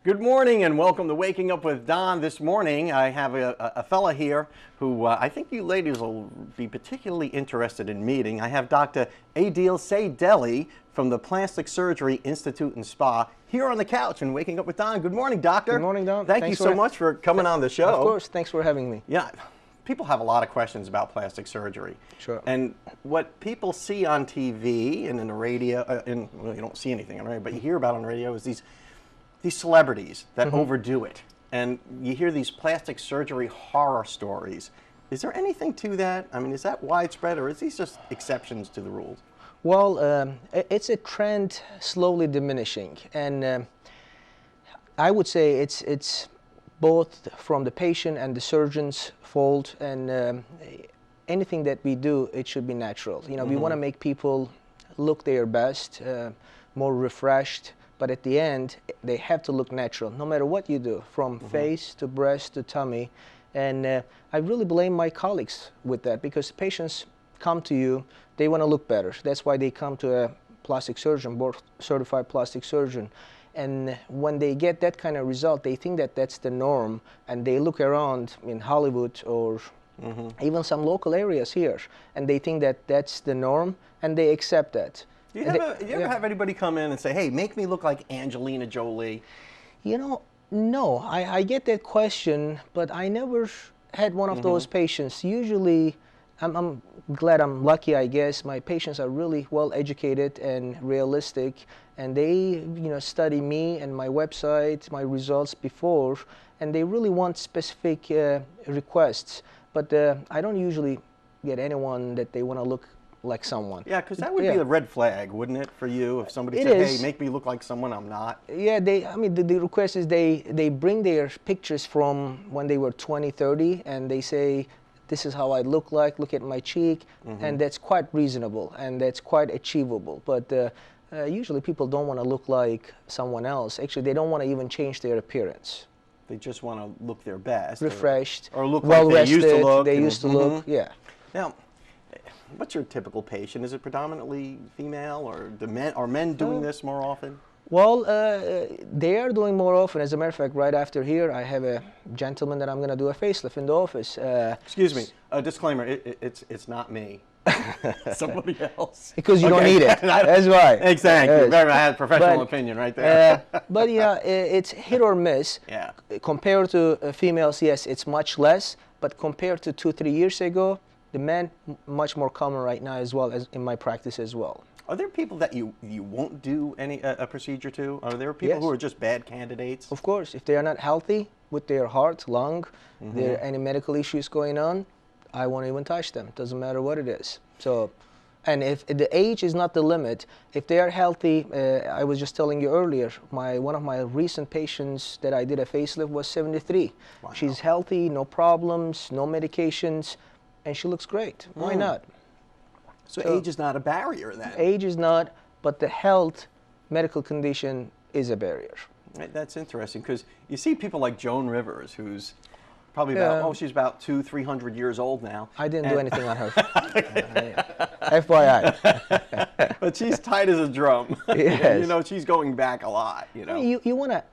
Good morning and welcome to Waking Up with Don. This morning I have a fella here who I think you ladies will be particularly interested in meeting. I have Dr. Adil Saideli from the Plastic Surgery Institute and Spa here on the couch and Waking Up with Don. Good morning, doctor. Good morning, Don. Thank you so much for coming on the show. Of course, thanks for having me. Yeah, people have a lot of questions about plastic surgery. Sure. And what people see on TV and in the radio, well, you don't see anything on radio, but you hear about on the radio is these celebrities that overdo it, and you hear these plastic surgery horror stories. Is there anything to that? I mean, is that widespread, or is these just exceptions to the rules? Well, it's a trend slowly diminishing, and I would say it's both from the patient and the surgeon's fault, and anything that we do, it should be natural. You know, we want to make people look their best, more refreshed, but at the end, they have to look natural, no matter what you do, from face to breast to tummy. And I really blame my colleagues with that, because patients come to you, they want to look better. That's why they come to a plastic surgeon, board certified plastic surgeon. And when they get that kind of result, they think that that's the norm, and they look around in Hollywood or even some local areas here, and they think that that's the norm, and they accept that. Do you ever have anybody come in and say, hey, make me look like Angelina Jolie? You know, no. I get that question, but I never had one of those patients. Usually, I'm glad, I'm lucky, I guess. My patients are really well educated and realistic, and they study me and my website, my results before, and they really want specific requests. But I don't usually get anyone that they want to look like someone. Yeah, because that would be a red flag, wouldn't it, for you, if somebody said, hey, make me look like someone I'm not? Yeah, I mean, the request is they bring their pictures from when they were 20, 30, and they say, this is how I look at my cheek, and that's quite reasonable, and that's quite achievable. But usually people don't want to look like someone else. Actually, they don't want to even change their appearance. They just want to look their best. Refreshed. Or look well like they rested, used to look. They used to look, yeah. Now, what's your typical patient? Is it predominantly female, or are men doing this more often? Well, they are doing more often. As a matter of fact, right after here, I have a gentleman that I'm going to do a facelift in the office. Excuse me, a disclaimer, it's not me. Somebody else. Because you don't need it. That's why. Exactly. I had professional opinion right there. But yeah, it's hit or miss. Yeah. Compared to females, yes, it's much less. But compared to 2-3 years ago, the men much more common right now as well, as in my practice as well. Are there people that you won't do a procedure to? Are there people who are just bad candidates? Of course. If they are not healthy with their heart, lung, there are any medical issues going on, I won't even touch them. Doesn't matter what it is. So, and if the age is not the limit, if they are healthy, I was just telling you earlier, one of my recent patients that I did a facelift was 73. Wow. She's healthy, no problems, no medications, and she looks great. Why not? So age is not a barrier then? Age is not, but the health medical condition is a barrier. That's interesting, because you see people like Joan Rivers, who's probably about, she's about 200-300 years old now. I didn't do anything on her. FYI. But she's tight as a drum. Yes. You know, she's going back a lot. You know, you wanna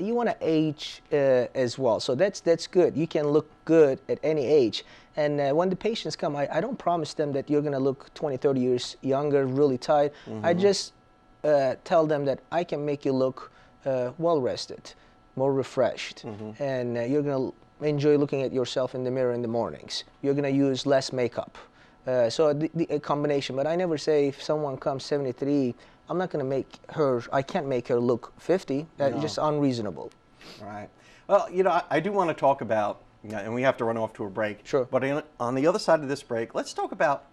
age as well. So that's good. You can look good at any age. And when the patients come, I don't promise them that you're going to look 20, 30 years younger, really tight. I just tell them that I can make you look well-rested, more refreshed, and you're going to enjoy looking at yourself in the mirror in the mornings. You're going to use less makeup. So a combination. But I never say if someone comes 73, I'm not going to make her, I can't make her look 50. That's just unreasonable. Right. Well, you know, I do want to talk about, and we have to run off to a break. Sure. But on the other side of this break, let's talk about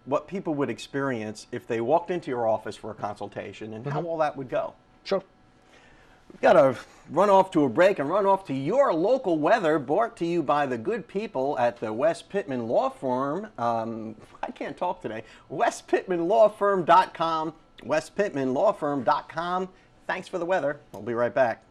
what people would experience if they walked into your office for a consultation and how all that would go. Sure. We've got to run off to a break and run off to your local weather, brought to you by the good people at the West Pittman Law Firm. I can't talk today. WestPittmanLawFirm.com. WestPittmanLawFirm.com. Thanks for the weather. We'll be right back.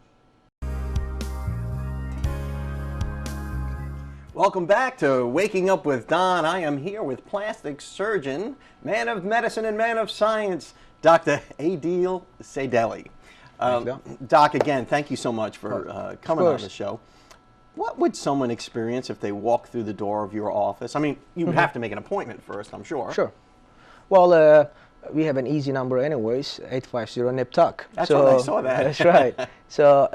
Welcome back to Waking Up with Don. I am here with plastic surgeon, man of medicine and man of science, Dr. Adil Saideli. Doc, again, thank you so much for coming on the show. What would someone experience if they walk through the door of your office? I mean, you would have to make an appointment first, I'm sure. Sure. Well, we have an easy number anyways, 850-NIP-TALK. That's right, I saw that. That's right. So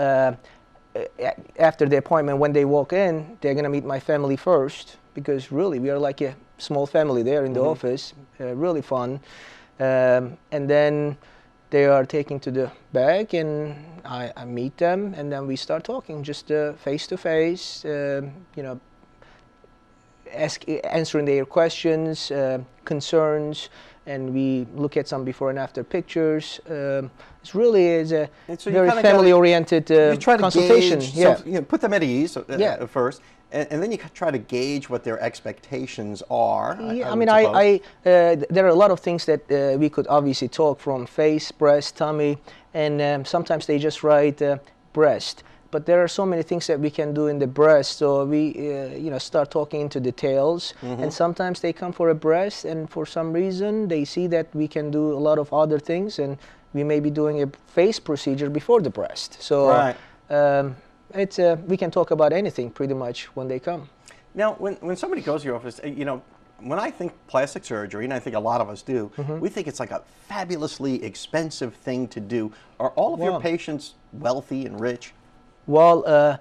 after the appointment, when they walk in, they're going to meet my family first, because really we are like a small family there in the office, really fun. And then they are taken to the back, and I meet them, and then we start talking just face to face, you know, answering their questions, concerns, and we look at some before and after pictures. It's really a very family-oriented consultation. So, you know, put them at ease first, and then you try to gauge what their expectations are. I mean, there are a lot of things that we could obviously talk from: face, breast, tummy, and sometimes they just write breast. But there are so many things that we can do in the breast, so we you know, start talking into details. And sometimes they come for a breast, and for some reason they see that we can do a lot of other things, and we may be doing a face procedure before the breast. So we can talk about anything pretty much when they come. Now, when somebody goes to your office, you know, when I think plastic surgery, and I think a lot of us do, we think it's like a fabulously expensive thing to do. Are all of your patients wealthy and rich? Well,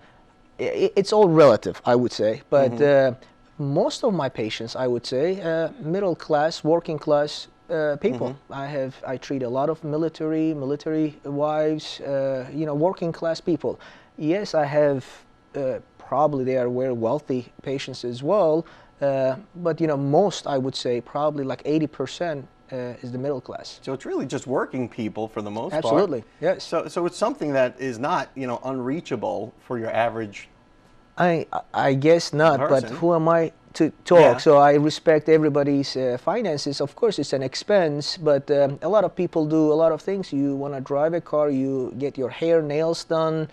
it's all relative, I would say, but most of my patients, I would say, middle class, working class people. I treat a lot of military wives, you know, working class people. Yes, I have probably they are very wealthy patients as well, but you know, most, I would say, probably like 80%. Is the middle class. So it's really just working people for the most part. Absolutely, yes. So it's something that is not, you know, unreachable for your average I guess not, person. But who am I to talk? Yeah. So I respect everybody's finances. Of course, it's an expense, but a lot of people do a lot of things. You want to drive a car, you get your hair, nails done.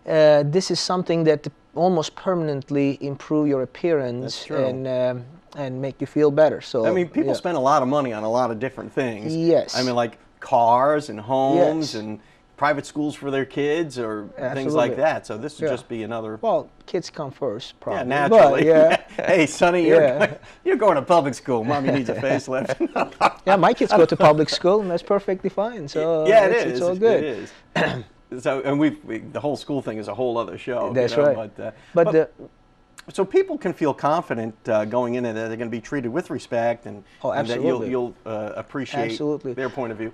This is something that almost permanently improve your appearance and make you feel better. So I mean, people spend a lot of money on a lot of different things. Yes. I mean, like cars and homes and private schools for their kids or things like that. So this would just be another. Well, kids come first, probably. Yeah, naturally. But, hey, Sonny, you're going to public school. Mommy needs a facelift. Yeah, my kids go to public school, and that's perfectly fine. So it's all good. It is. So, and the whole school thing is a whole other show. That's you know, right. But so people can feel confident going in, that they're going to be treated with respect, and that you'll appreciate their point of view.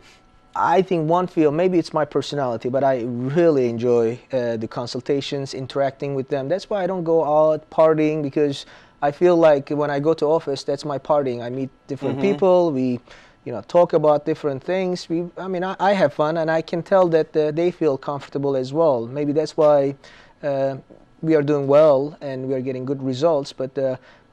I think one field, maybe it's my personality, but I really enjoy the consultations, interacting with them. That's why I don't go out partying, because I feel like when I go to office, that's my partying. I meet different people. We, you know, talk about different things. I mean, I have fun, and I can tell that they feel comfortable as well. Maybe that's why we are doing well and we are getting good results. But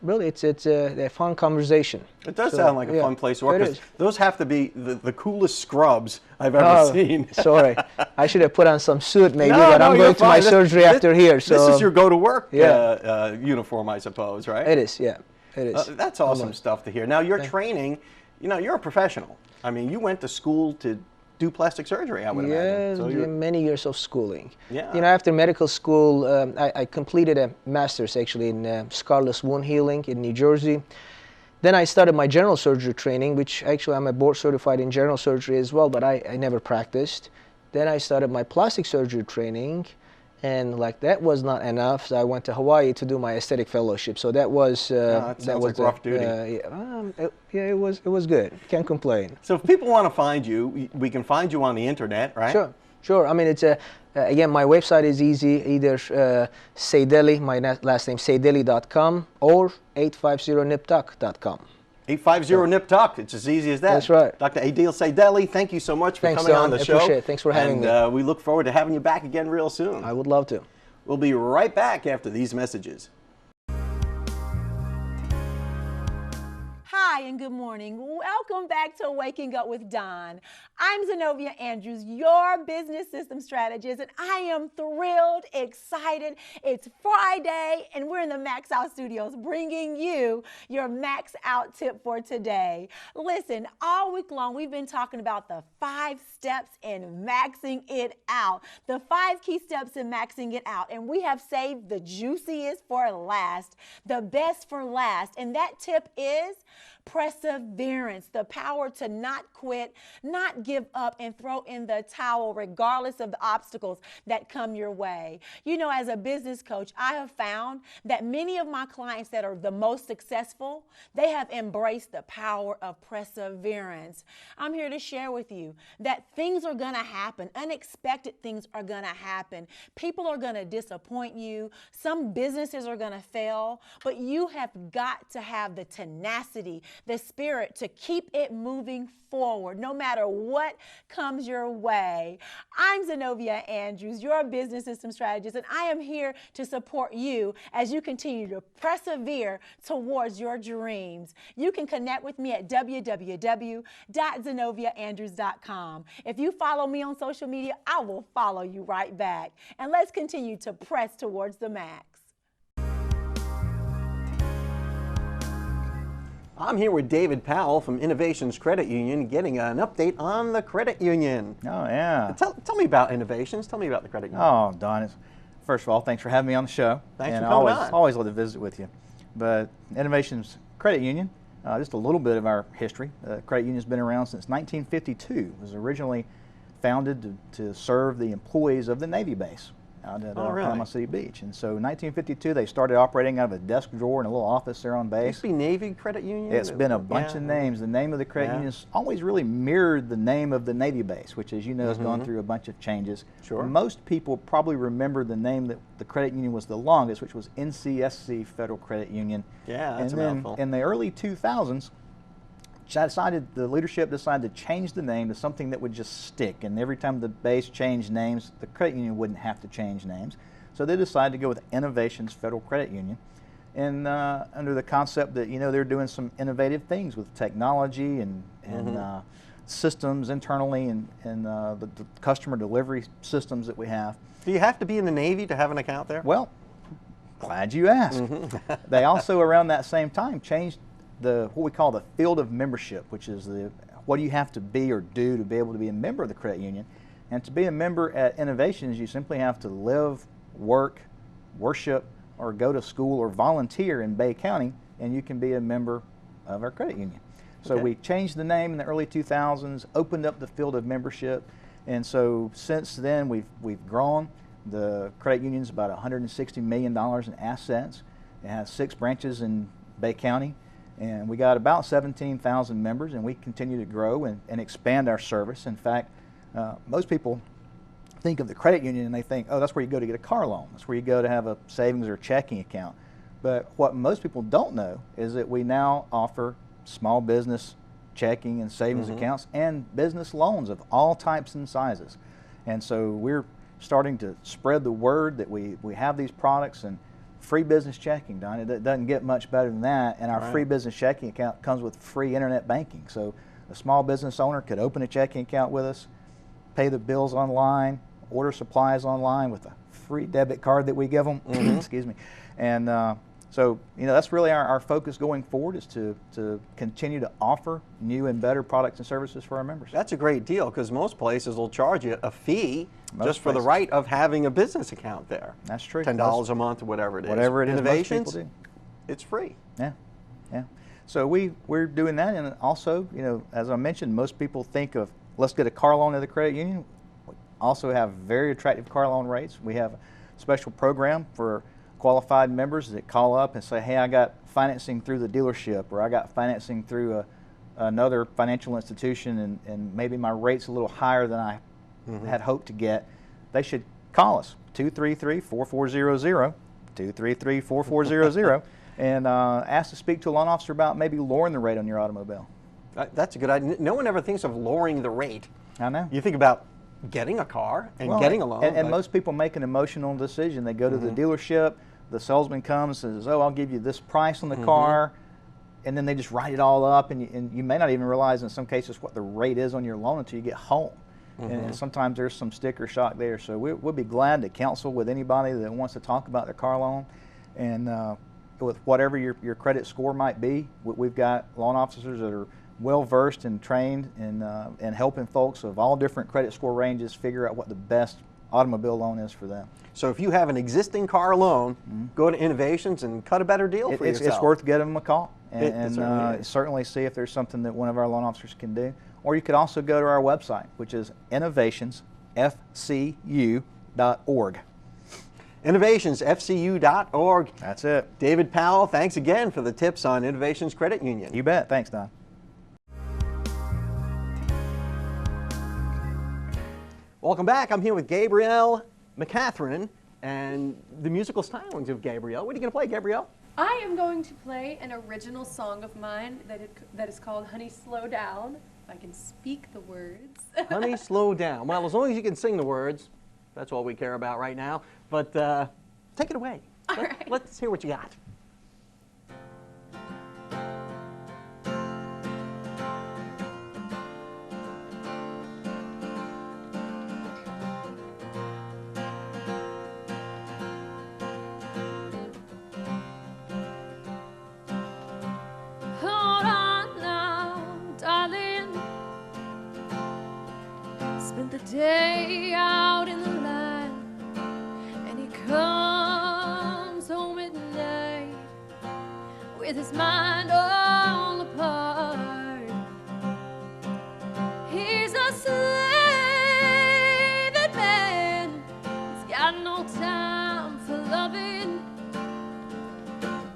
really, it's a fun conversation. It does sound like a fun place to work, because those have to be the coolest scrubs I've ever seen. Sorry, I should have put on some suit maybe, but I'm going to my surgery after here. So this is your go-to-work uniform, I suppose, right? It is, yeah, it is. That's awesome stuff to hear. Now, your training, you know, you're a professional. I mean, you went to school to do plastic surgery, I would imagine. So many years of schooling. Yeah. You know, after medical school, I completed a master's actually in scarless wound healing in New Jersey. Then I started my general surgery training, which actually I'm a board certified in general surgery as well, but I never practiced. Then I started my plastic surgery training, and like that was not enough, so I went to Hawaii to do my aesthetic fellowship. So that was that was like rough duty. It was good. Can't complain. So if people want to find you, we can find you on the internet, right? Sure. I mean, it's again, my website is easy. Either Seydeli, my last name, seydeli.com, or 850niptalk.com. 850-NIP-TALK. It's as easy as that. That's right. Dr. Adil Seydeli, thank you so much for coming on the show. Appreciate it. Thanks for having me. And we look forward to having you back again real soon. I would love to. We'll be right back after these messages. Hi. Hi, and good morning. Welcome back to Waking Up with Don. I'm Zenobia Andrews, your business system strategist, and I am thrilled, excited. It's Friday, and we're in the Max Out Studios bringing you your Max Out tip for today. Listen, all week long, we've been talking about the 5 steps in maxing it out, the 5 key steps in maxing it out, and we have saved the juiciest for last, the best for last, and that tip is perseverance, the power to not quit, not give up, and throw in the towel regardless of the obstacles that come your way. You know, as a business coach, I have found that many of my clients that are the most successful, they have embraced the power of perseverance. I'm here to share with you that things are going to happen. Unexpected things are going to happen. People are going to disappoint you. Some businesses are going to fail, but you have got to have the tenacity, the spirit to keep it moving forward no matter what comes your way. I'm Zenobia Andrews, your business system strategist, and I am here to support you as you continue to persevere towards your dreams. You can connect with me at www.zenoviaandrews.com. If you follow me on social media, I will follow you right back. And let's continue to press towards the max. I'm here with David Powell from Innovations Credit Union getting an update on the credit union. Oh, yeah. Tell me about Innovations. Tell me about the credit union. Oh, Don, first of all, thanks for having me on the show. Thanks and for coming on. Always love to visit with you. But Innovations Credit Union, just a little bit of our history. The credit union's been around since 1952. It was originally founded to serve the employees of the Navy base out at Panama City Beach. And so in 1952, they started operating out of a desk drawer in a little office there on base. It used to be Navy Credit Union? It's been a bunch of names. The name of the credit union's always really mirrored the name of the Navy base, which, as you know, has gone through a bunch of changes. Sure. Most people probably remember the name that the credit union was the longest, which was NCSC Federal Credit Union. Yeah, that's and a then mouthful. In the early 2000s, the leadership decided to change the name to something that would just stick. And every time the base changed names, the credit union wouldn't have to change names. So they decided to go with Innovations Federal Credit Union, and under the concept that, you know, they're doing some innovative things with technology and systems internally and the customer delivery systems that we have. Do you have to be in the Navy to have an account there? Well, glad you asked. They also, around that same time, changed what we call the field of membership, which is what do you have to be or do to be able to be a member of the credit union. And to be a member at Innovations, you simply have to live, work, worship, or go to school or volunteer in Bay County, and you can be a member of our credit union. So we changed the name in the early 2000s, opened up the field of membership, and so since then we've grown. The credit union's about $160 million in assets. It has 6 branches in Bay County, and we got about 17,000 members, and we continue to grow and expand our service. In fact, most people think of the credit union and they think, oh, that's where you go to get a car loan. That's where you go to have a savings or checking account. But what most people don't know is that we now offer small business checking and savings accounts and business loans of all types and sizes. And so we're starting to spread the word that we have these products. And free business checking, Don, it doesn't get much better than that. And our free business checking account comes with free internet banking. So a small business owner could open a checking account with us, pay the bills online, order supplies online with a free debit card that we give them. Excuse me. And so, you know, that's really our focus going forward, is to continue to offer new and better products and services for our members. That's a great deal, because most places will charge you a fee just for the right of having a business account there. That's true. $10 a month or whatever it is. Whatever it is, Innovations, most people do. It's free. Yeah, yeah. So we're doing that, and also, you know, as I mentioned, most people think of, let's get a car loan at the credit union. We also have very attractive car loan rates. We have a special program for qualified members that call up and say, hey, I got financing through the dealership, or I got financing through another financial institution, and maybe my rate's a little higher than I had hoped to get. They should call us, 233-4400, 233-4400, and ask to speak to a loan officer about maybe lowering the rate on your automobile. That's a good idea. No one ever thinks of lowering the rate. I know. You think about getting a car and getting a loan. And most people make an emotional decision. They go to the dealership, the salesman comes and says, oh, I'll give you this price on the car. and then they just write it all up, and you may not even realize in some cases what the rate is on your loan until you get home. And sometimes there's some sticker shock there. So we'll be glad to counsel with anybody that wants to talk about their car loan, and with whatever your credit score might be. We've got loan officers that are well versed and trained in helping folks of all different credit score ranges figure out what the best automobile loan is for them. So if you have an existing car loan, go to Innovations and cut a better deal for yourself. It's worth giving them a call and certainly see if there's something that one of our loan officers can do. Or you could also go to our website, which is innovationsfcu.org. Innovationsfcu.org. That's it. David Powell, thanks again for the tips on Innovations Credit Union. You bet. Thanks, Don. Welcome back. I'm here with Gabrielle McCatherine and the musical stylings of Gabrielle. What are you going to play, Gabrielle? I am going to play an original song of mine that is called Honey Slow Down. If I can speak the words. Honey, slow down. Well, as long as you can sing the words, that's all we care about right now. But take it away. Let's hear what you got. Hold on now, darling. Spent the day out in the line, and he comes home at night with his mind all apart. He's a slaving man, he's got no time for loving,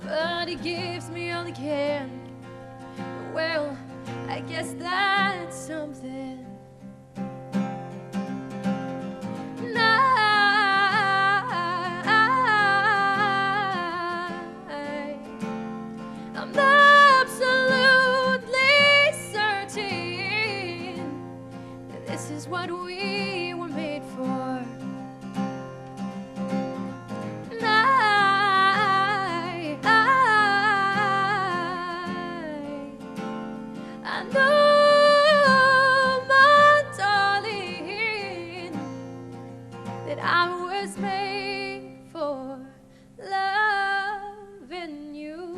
but he gives me all he can. Well, I guess that's something. I'm absolutely certain that this is what we were made for. I know, my darling, that I was made for loving you.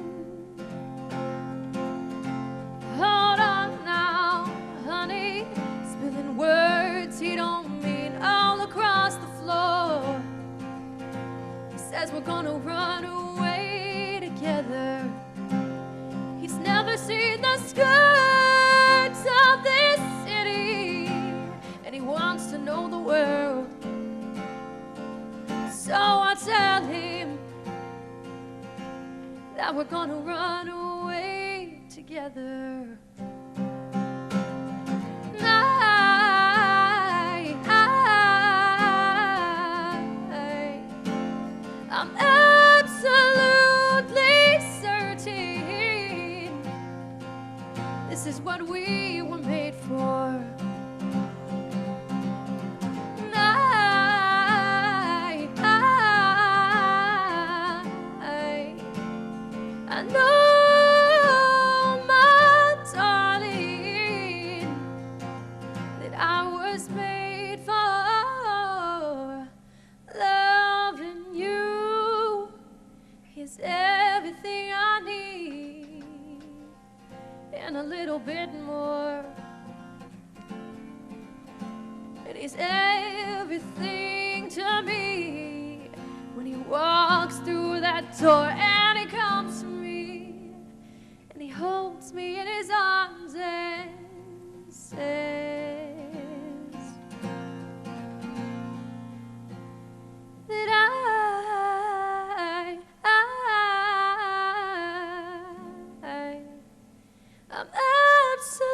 Hold on now, honey, spilling words he don't mean all across the floor. He says we're gonna run away together. He's never seen the skirts of this city, and he wants to know the world. So I tell him that we're gonna run away together. I'm absolutely certain this is what we were made for. I know, my darling, that I was made for loving you. He's everything I need and a little bit more. And he's everything to me when he walks through that door, and he comes to me and he holds me in his arms and says that I'm absolutely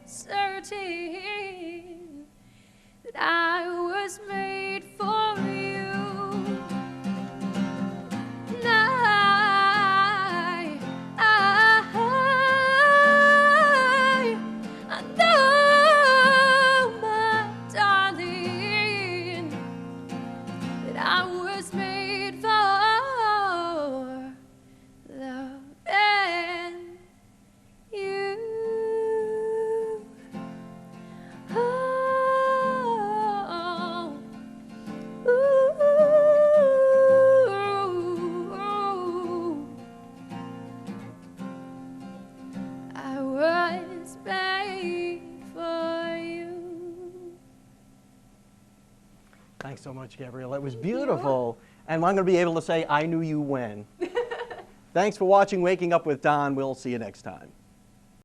certain that I was made for you. so much, Gabrielle. It was beautiful. And I'm going to be able to say, I knew you when. Thanks for watching Waking Up with Don. We'll see you next time.